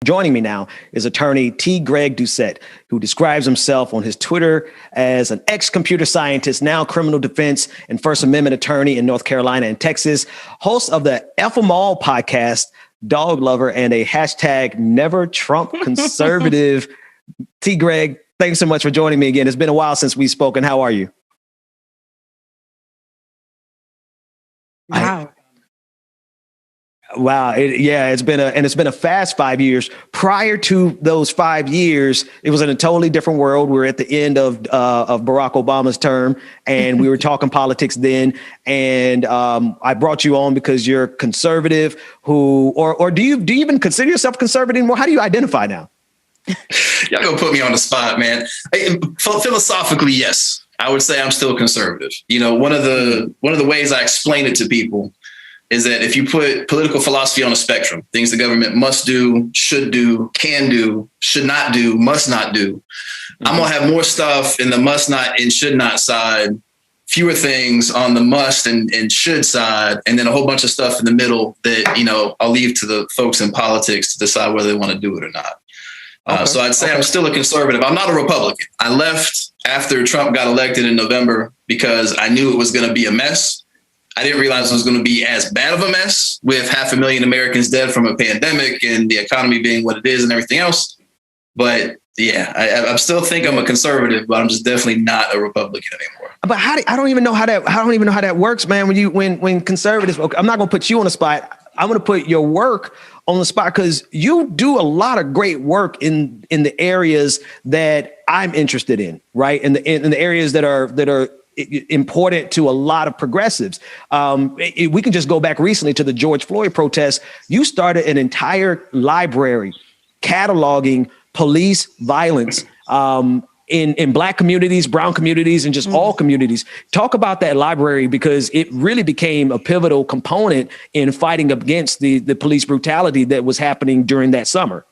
Joining me now is attorney T. Greg Doucette, who describes himself on his Twitter as an ex-computer scientist, now criminal defense and First Amendment attorney in North Carolina and Texas, host of the F 'em All podcast, dog lover, and a hashtag Never Trump conservative. T. Greg, thanks so much for joining me again. It's been a while since we've spoken. How are you? Wow. Wow. It's been a fast 5 years. Prior to those 5 years, it was in a totally different world. We're at the end of Barack Obama's term, and we were talking politics then. And I brought you on because you're conservative or do you even consider yourself conservative anymore? How do you identify now? Y'all gonna put me on the spot, man. Philosophically, yes. I would say I'm still conservative. You know, one of the ways I explain it to people is that if you put political philosophy on a spectrum, things the government must do, should do, can do, should not do, must not do, I'm going to have more stuff in the must not and should not side, fewer things on the must and should side, and then a whole bunch of stuff in the middle that, you know, I'll leave to the folks in politics to decide whether they want to do it or not. So I'd say I'm still a conservative. I'm not a Republican. I left after Trump got elected in November because I knew it was going to be a mess. I didn't realize it was going to be as bad of a mess with 500,000 Americans dead from a pandemic and the economy being what it is and everything else. But yeah, I still think I'm a conservative, but I'm just definitely not a Republican anymore. But I don't even know how that works, man. When conservatives, okay, I'm not going to put you on the spot. I'm going to put your work on the spot because you do a lot of great work in the areas that I'm interested in, right? In the areas that are important to a lot of progressives. We can just go back recently to the George Floyd protests. You started an entire library cataloging police violence in Black communities, brown communities, and just all communities. Talk about that library because it really became a pivotal component in fighting against the police brutality that was happening during that summer.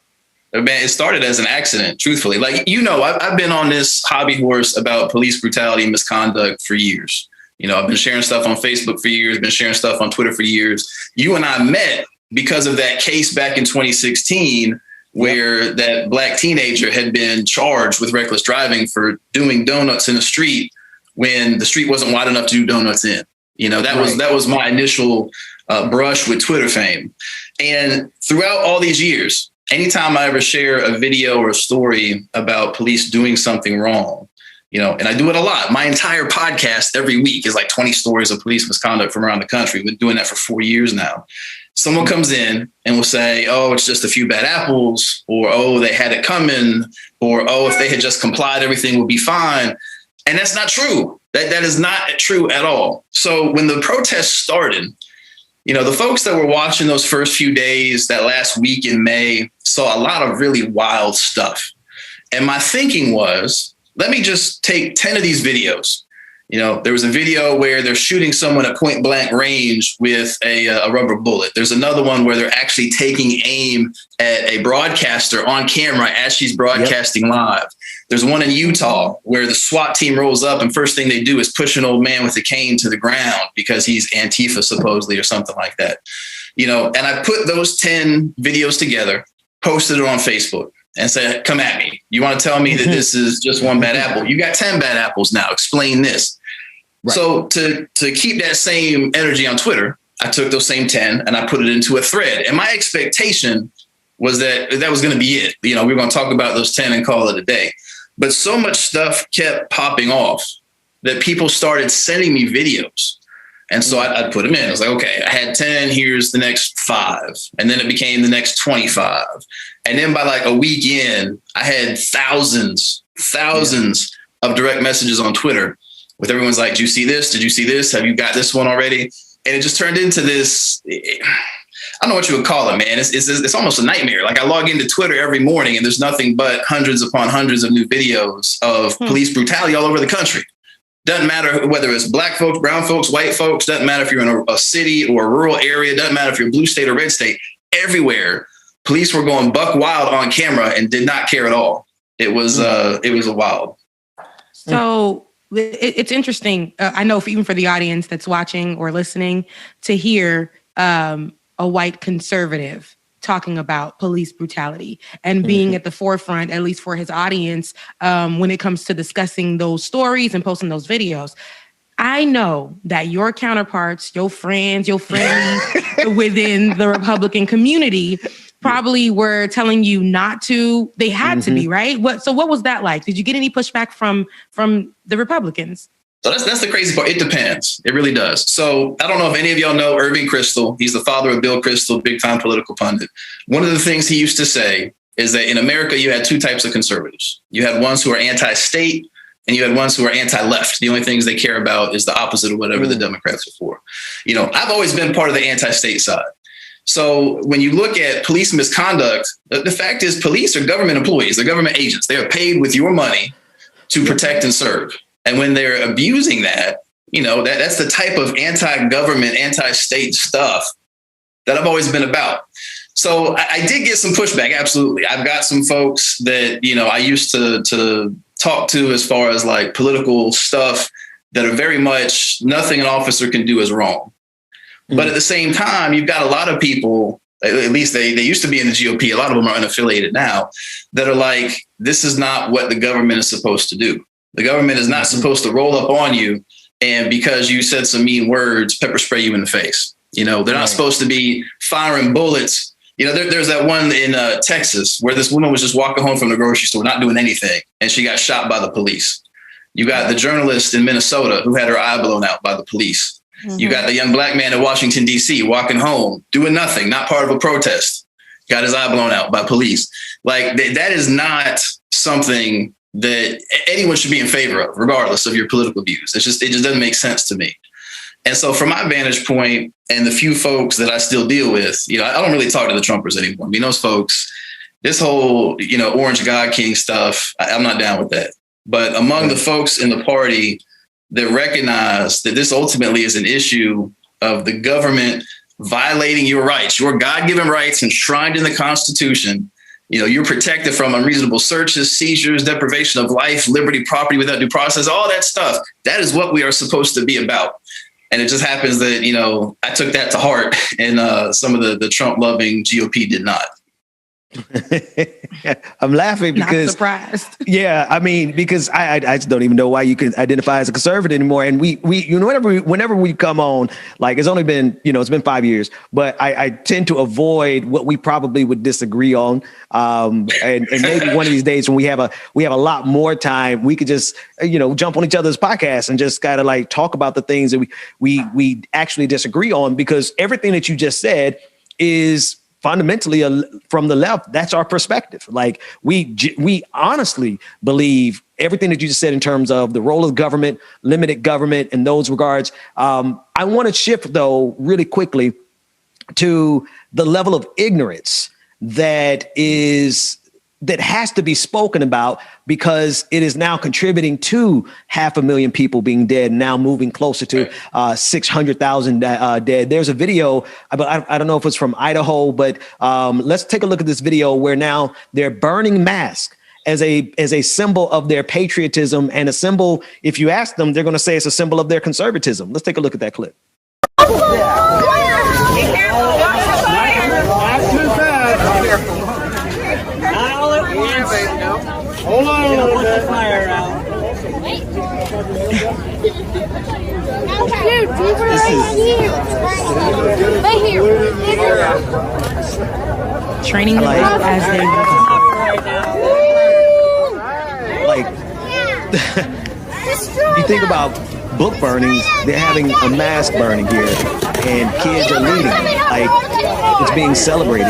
Man, it started as an accident, truthfully. Like, you know, I've been on this hobby horse about police brutality and misconduct for years. You know, I've been sharing stuff on Facebook for years, been sharing stuff on Twitter for years. You and I met because of that case back in 2016, where that Black teenager had been charged with reckless driving for doing donuts in the street when the street wasn't wide enough to do donuts in. You know, that was my initial brush with Twitter fame. And throughout all these years, anytime I ever share a video or a story about police doing something wrong, you know, and I do it a lot. My entire podcast every week is like 20 stories of police misconduct from around the country. We've been doing that for 4 years now. Someone comes in and will say, oh, it's just a few bad apples, or, oh, they had it coming, or, oh, if they had just complied, everything would be fine. And that's not true. That is not true at all. So when the protests started, you know, the folks that were watching those first few days, that last week in May, saw a lot of really wild stuff. And my thinking was, let me just take 10 of these videos. You know, there was a video where they're shooting someone at point blank range with a rubber bullet. There's another one where they're actually taking aim at a broadcaster on camera as she's broadcasting live. There's one in Utah where the SWAT team rolls up and first thing they do is push an old man with a cane to the ground because he's Antifa supposedly or something like that. You know, and I put those 10 videos together, posted it on Facebook and said, come at me. You want to tell me that this is just one bad apple? You got 10 bad apples now. Explain this. Right. So to keep that same energy on Twitter, I took those same 10 and I put it into a thread. And my expectation was that was going to be it. You know, we were going to talk about those 10 and call it a day. But so much stuff kept popping off that people started sending me videos. And so I'd put them in. I was like, okay, I had 10, here's the next 5. And then it became the next 25. And then by like a week in, I had thousands of direct messages on Twitter with everyone's like, did you see this? Did you see this? Have you got this one already? And it just turned into this, I don't know what you would call it, man. It's almost a nightmare. Like I log into Twitter every morning and there's nothing but hundreds upon hundreds of new videos of police brutality all over the country. Doesn't matter whether it's Black folks, brown folks, white folks, doesn't matter if you're in a city or a rural area, doesn't matter if you're blue state or red state, everywhere. Police were going buck wild on camera and did not care at all. It was wild. So it's interesting. I know even for the audience that's watching or listening to hear a white conservative talking about police brutality and being at the forefront, at least for his audience, when it comes to discussing those stories and posting those videos. I know that your counterparts, your friends within the Republican community probably were telling you not to. They had to be, right? What was that like? Did you get any pushback from the Republicans? So that's the crazy part. It depends. It really does. So I don't know if any of y'all know Irving Kristol. He's the father of Bill Kristol, big time political pundit. One of the things he used to say is that in America, you had two types of conservatives. You had ones who are anti-state and you had ones who are anti-left. The only things they care about is the opposite of whatever the Democrats are for. You know, I've always been part of the anti-state side. So when you look at police misconduct, the fact is police are government employees. They're government agents. They are paid with your money to protect and serve. And when they're abusing that, you know, that's the type of anti-government, anti-state stuff that I've always been about. So I did get some pushback. Absolutely. I've got some folks that, you know, I used to talk to as far as like political stuff that are very much nothing an officer can do is wrong. But at the same time, you've got a lot of people, at least they used to be in the GOP. A lot of them are unaffiliated now, that are like, this is not what the government is supposed to do. The government is not supposed to roll up on you and because you said some mean words, pepper spray you in the face. You know, they're not supposed to be firing bullets. You know, there's that one in Texas where this woman was just walking home from the grocery store, not doing anything, and she got shot by the police. You got the journalist in Minnesota who had her eye blown out by the police. You got the young black man in Washington, D.C. walking home, doing nothing, not part of a protest, got his eye blown out by police. Like that is not something that anyone should be in favor of, regardless of your political views. It just doesn't make sense to me. And so from my vantage point and the few folks that I still deal with, you know, I don't really talk to the Trumpers anymore. I mean, those folks, this whole, you know, Orange God King stuff, I'm not down with that. But among the folks in the party that recognize that this ultimately is an issue of the government violating your rights, your God-given rights enshrined in the Constitution. You know, you're protected from unreasonable searches, seizures, deprivation of life, liberty, property without due process, all that stuff. That is what we are supposed to be about. And it just happens that, you know, I took that to heart and some of the Trump-loving GOP did not. I'm laughing because, not surprised. Yeah, I mean, because I just don't even know why you can identify as a conservative anymore. And we you know, whenever we come on, like it's only been, you know, it's been 5 years, but I tend to avoid what we probably would disagree on. And maybe one of these days when we have a lot more time, we could just, you know, jump on each other's podcasts and just kind of like talk about the things that we actually disagree on, because everything that you just said is fundamentally from the left. That's our perspective. Like we honestly believe everything that you just said in terms of the role of government, limited government in those regards. I want to shift though really quickly to the level of ignorance that has to be spoken about, because it is now contributing to 500,000 people being dead, now moving closer to 600,000 dead. There's a video, I don't know if it's from Idaho, but let's take a look at this video where now they're burning masks as a symbol of their patriotism, and a symbol, if you ask them, they're going to say it's a symbol of their conservatism. Let's take a look at that clip. Hold on a little bit. Fire out. Dude, we were right here. Right here. Training them up as they like you think about book burnings, they're having a mask burning here, and kids are leading. Like it's being celebrated.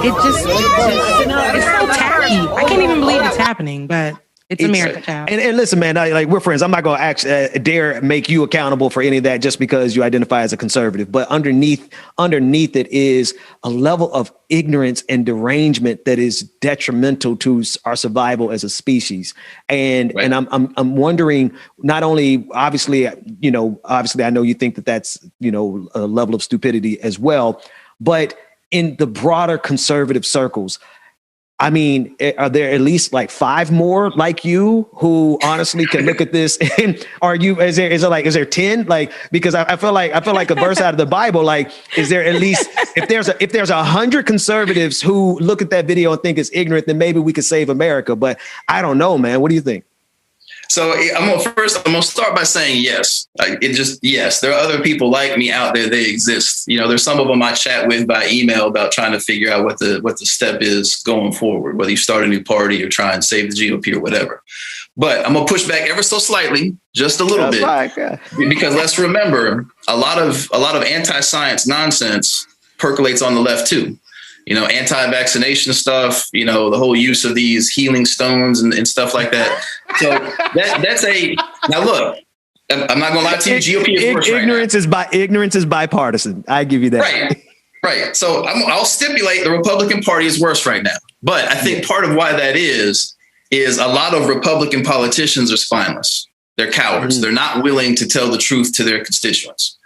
it's so tacky. I can't even believe it's happening, but it's America, child. And listen, man, we're friends. I'm not going to dare make you accountable for any of that just because you identify as a conservative. But underneath it is a level of ignorance and derangement that is detrimental to our survival as a species. And right. And I'm wondering, not only obviously I know you think that that's, you know, a level of stupidity as well, but in the broader conservative circles, I mean, are there at least like 5 more like you who honestly can look at this? And is there 10? Like, because I feel like a verse out of the Bible. Like, is there at least if there's 100 conservatives who look at that video and think it's ignorant, then maybe we could save America. But I don't know, man. What do you think? So I'm gonna start by saying yes. Yes, there are other people like me out there. They exist. There's some of them I chat with by email about trying to figure out what the step is going forward, whether you start a new party or try and save the GOP or whatever. But I'm gonna push back ever so slightly, just a little bit, because let's remember a lot of anti-science nonsense percolates on the left too. Anti-vaccination stuff, the whole use of these healing stones and stuff like that. So now look, I'm not going to lie to you. GOP is worse ignorance is bipartisan. I give you that. Right. So I'll stipulate the Republican Party is worse right now. But I think part of why that is a lot of Republican politicians are spineless. They're cowards. Mm-hmm. They're not willing to tell the truth to their constituents.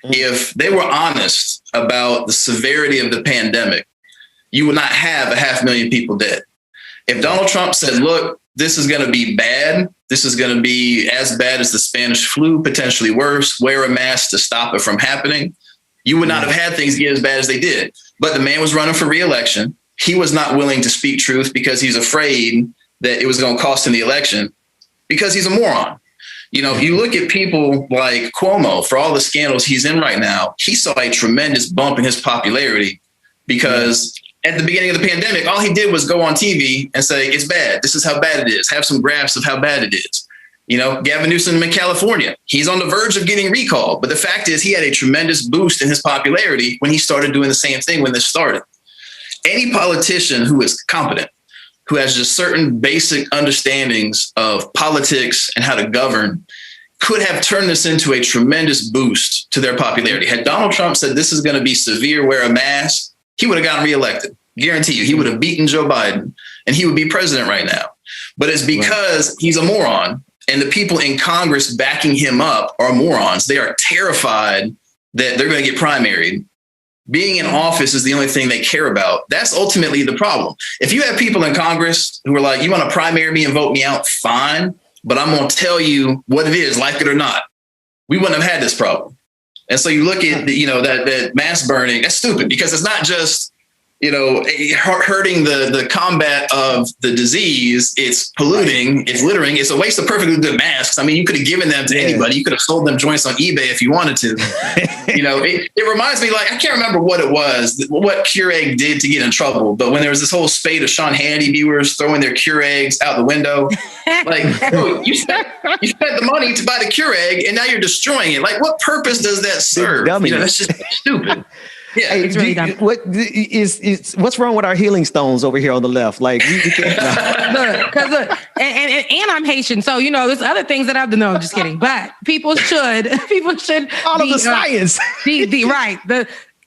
Mm-hmm. If they were honest about the severity of the pandemic, you would not have 500,000 people dead. If Donald Trump said, look, this is going to be bad. This is going to be as bad as the Spanish flu, potentially worse. Wear a mask to stop it from happening. You would not have had things get as bad as they did. But the man was running for re-election. He was not willing to speak truth because he's afraid that it was going to cost him the election because he's a moron. You look at people like Cuomo, for all the scandals he's in right now, he saw a tremendous bump in his popularity because at the beginning of the pandemic, all he did was go on TV and say, it's bad. This is how bad it is. Have some graphs of how bad it is. Gavin Newsom in California, he's on the verge of getting recalled. But the fact is he had a tremendous boost in his popularity when he started doing the same thing when this started. Any politician who is competent, who has just certain basic understandings of politics and how to govern, could have turned this into a tremendous boost to their popularity. Had Donald Trump said this is going to be severe, wear a mask, he would have gotten reelected. Guarantee you, he would have beaten Joe Biden and he would be president right now. But it's because he's a moron and the people in Congress backing him up are morons. They are terrified that they're going to get primaried. Being in office is the only thing they care about. That's ultimately the problem. If you have people in Congress who are like, you want to primary me and vote me out? Fine. But I'm going to tell you what it is, like it or not. We wouldn't have had this problem. And so you look at, that mass burning, that's stupid because it's not just, hurting the combat of the disease. It's polluting, it's littering. It's a waste of perfectly good masks. I mean, you could have given them to anybody. You could have sold them joints on eBay if you wanted to. It reminds me, like, I can't remember what it was, what Keurig did to get in trouble. But when there was this whole spate of Sean Hannity viewers throwing their Keurigs out the window, like, you spent the money to buy the Keurig and now you're destroying it. Like, what purpose does that serve? That's just stupid. Yeah, hey, it's really dumb. What's wrong with our healing stones over here on the left? Like, we can't. Look, and I'm Haitian, so there's other things that I've done. No, I'm just kidding. But people should all of the science.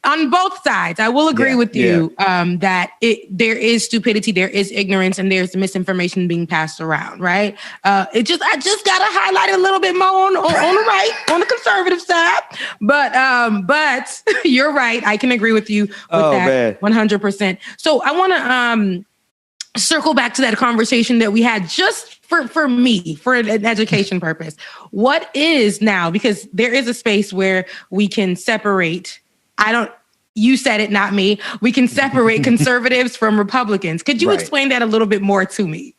On both sides, I will agree with you that there is stupidity, there is ignorance, and there's misinformation being passed around. Right? I just gotta highlight it a little bit more on the right, on the conservative side. But you're right. I can agree with you with that 100%. So I want to circle back to that conversation that we had just for me, for an education purpose. What is now, because there is a space where we can separate. You said it, not me. We can separate conservatives from Republicans. Could you explain that a little bit more to me?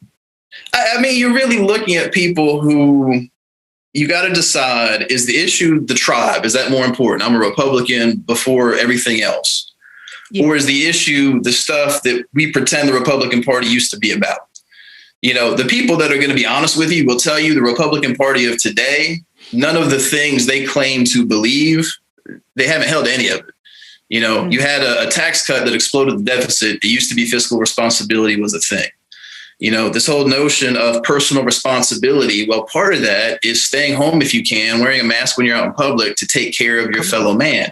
I mean, you're really looking at people who you got to decide, is the issue the tribe? Is that more important? I'm a Republican before everything else. Yeah. Or is the issue the stuff that we pretend the Republican Party used to be about? The people that are going to be honest with you will tell you the Republican Party of today, none of the things they claim to believe, they haven't held any of it. You had a tax cut that exploded the deficit. It used to be fiscal responsibility was a thing. This whole notion of personal responsibility. Well, part of that is staying home if you can, wearing a mask when you're out in public to take care of your fellow man.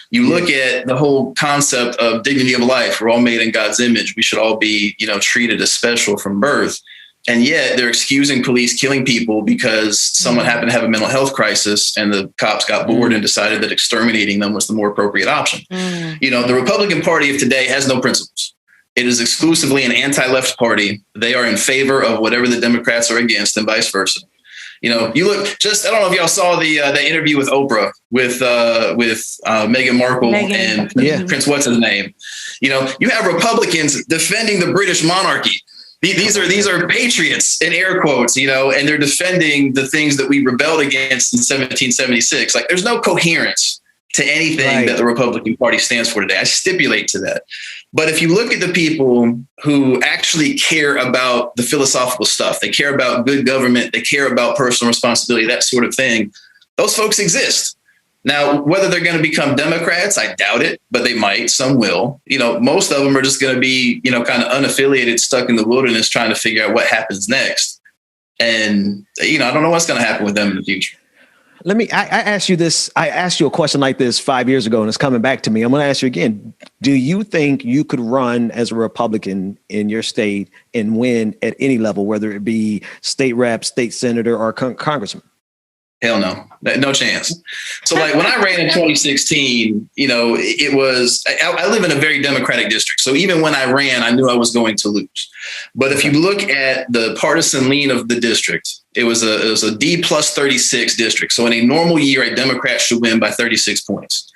You look at the whole concept of dignity of life. We're all made in God's image. We should all be, treated as special from birth. And yet they're excusing police killing people because someone happened to have a mental health crisis and the cops got bored and decided that exterminating them was the more appropriate option. The Republican Party of today has no principles. It is exclusively an anti-left party. They are in favor of whatever the Democrats are against, and vice versa. You know, you look I don't know if y'all saw the interview with Oprah with Meghan Markle and Prince what's his name. You know, you have Republicans defending the British monarchy. These are patriots in air quotes, you know, and they're defending the things that we rebelled against in 1776. Like, there's no coherence to anything that the Republican Party stands for today. I stipulate to that. But if you look at the people who actually care about the philosophical stuff, they care about good government, they care about personal responsibility, that sort of thing, those folks exist. Now, whether they're going to become Democrats, I doubt it, but they might. Some will. You know, most of them are just going to be, you know, kind of unaffiliated, stuck in the wilderness, trying to figure out what happens next. And, you know, I don't know what's going to happen with them in the future. I asked you this. I asked you a question like this 5 years ago, and it's coming back to me. I'm going to ask you again. Do you think you could run as a Republican in your state and win at any level, whether it be state rep, state senator, or congressman? Hell no, no chance. So like when I ran in 2016, you know, it was, I live in a very Democratic district. So even when I ran, I knew I was going to lose. But if you look at the partisan lean of the district, it was a D plus 36 district. So in a normal year, a Democrat should win by 36 points.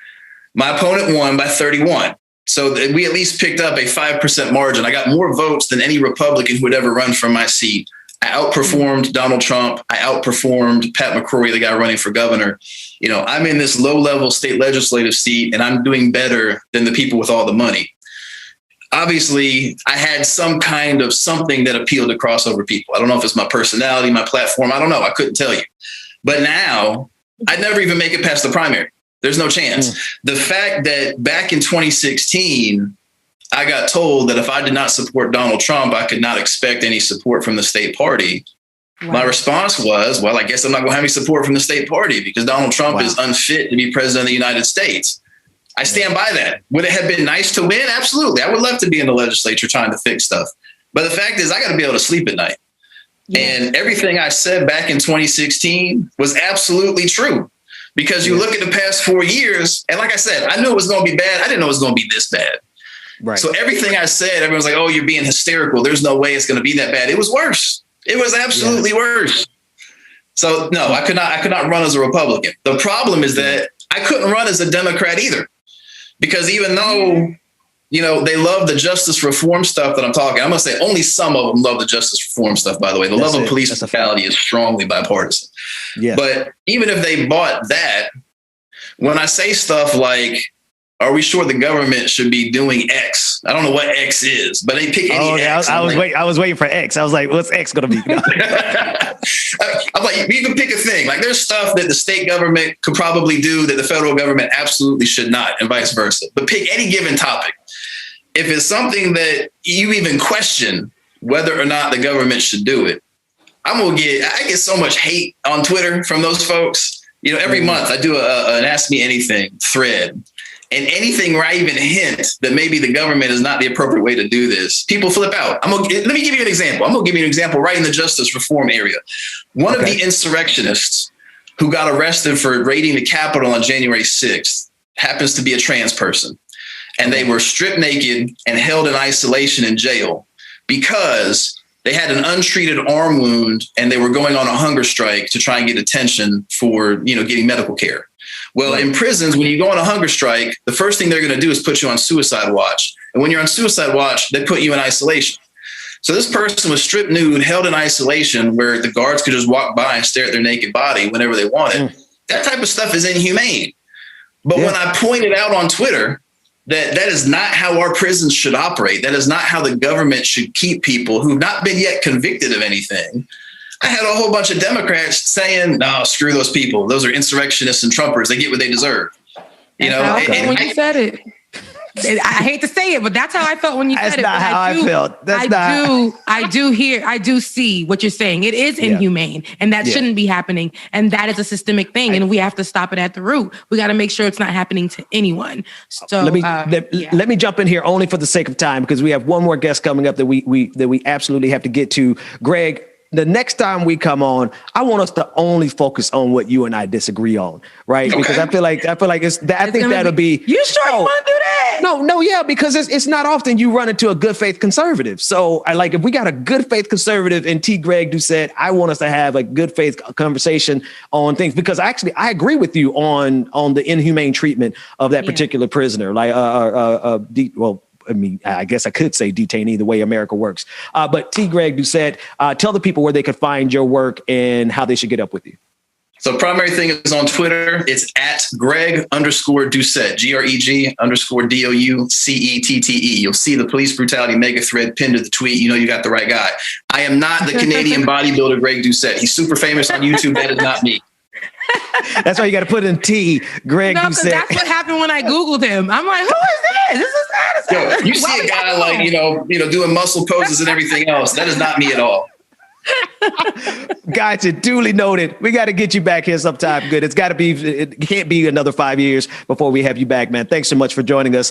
My opponent won by 31. So we at least picked up a 5% margin. I got more votes than any Republican who would ever run from my seat. I outperformed Donald Trump. I outperformed Pat McCrory, the guy running for governor. You know, I'm in this low-level state legislative seat, and I'm doing better than the people with all the money. Obviously, I had some kind of something that appealed to crossover people. I don't know if it's my personality, my platform. I don't know. I couldn't tell you. But now, I'd never even make it past the primary. There's no chance. The fact that back in 2016, I got told that if I did not support Donald Trump, I could not expect any support from the state party. Wow. My response was, well, I guess I'm not going to have any support from the state party because Donald Trump is unfit to be president of the United States. I stand by that. Would it have been nice to win? Absolutely. I would love to be in the legislature trying to fix stuff. But the fact is, I got to be able to sleep at night. Yeah. And everything I said back in 2016 was absolutely true. Because you look at the past 4 years, and like I said, I knew it was going to be bad. I didn't know it was going to be this bad. Right. So everything I said, everyone's like, oh, you're being hysterical. There's no way it's going to be that bad. It was worse. It was absolutely worse. So no, I could not run as a Republican. The problem is that I couldn't run as a Democrat either, because even though, you know, they love the justice reform stuff that I'm talking, I'm going to say only some of them love the justice reform stuff, by the way. The love of police brutality is strongly bipartisan. Yeah. But even if they bought that, when I say stuff like, are we sure the government should be doing X? I don't know what X is, but they pick any X. I was waiting for X. I was like, what's X going to be? I'm like, you can pick a thing. Like, there's stuff that the state government could probably do that the federal government absolutely should not, and vice versa. But pick any given topic. If it's something that you even question whether or not the government should do it, I get so much hate on Twitter from those folks. You know, every month I do an Ask Me Anything thread. And anything where I even hint that maybe the government is not the appropriate way to do this, people flip out. Let me give you an example. I'm going to give you an example right in the justice reform area. One of the insurrectionists who got arrested for raiding the Capitol on January 6th happens to be a trans person. And they were stripped naked and held in isolation in jail because they had an untreated arm wound and they were going on a hunger strike to try and get attention for, you know, getting medical care. Well, in prisons, when you go on a hunger strike, the first thing they're going to do is put you on suicide watch. And when you're on suicide watch, they put you in isolation. So this person was stripped nude, held in isolation where the guards could just walk by and stare at their naked body whenever they wanted. That type of stuff is inhumane. But when I pointed out on Twitter that is not how our prisons should operate, that is not how the government should keep people who've not been yet convicted of anything, I had a whole bunch of Democrats saying, no, screw those people. Those are insurrectionists and Trumpers. They get what they deserve. You know, when you said it, I hate to say it, but that's how I felt when you said it. That's not how I felt. I do see what you're saying. It is inhumane, and that shouldn't be happening. And that is a systemic thing, and we have to stop it at the root. We got to make sure it's not happening to anyone. So let me jump in here only for the sake of time, because we have one more guest coming up that we absolutely have to get to. Greg, the next time we come on, I want us to only focus on what you and I disagree on, right? Okay. Because I feel like it's that. I think that'll be. You sure you want to do that? No, yeah, because it's not often you run into a good faith conservative. So I like if we got a good faith conservative in T. Greg Doucette, I want us to have a good faith conversation on things, because actually I agree with you on the inhumane treatment of that particular prisoner. Like I mean, I guess I could say detainee the way America works. But T. Greg Doucette, tell the people where they could find your work and how they should get up with you. So primary thing is on Twitter. It's at Greg_Doucette, GREG_DOUCETTE. You'll see the police brutality mega thread pinned to the tweet. You know you got the right guy. I am not the Canadian bodybuilder Greg Doucette. He's super famous on YouTube. That is not me. That's why you got to put in T. Greg Doucette. That's what happened when I Googled him. I'm like, who is this? This is Addison. Yo, you see a guy like, doing muscle poses and everything else. That is not me at all. Gotcha. Duly noted. We got to get you back here sometime. Good. It can't be another 5 years before we have you back, man. Thanks so much for joining us.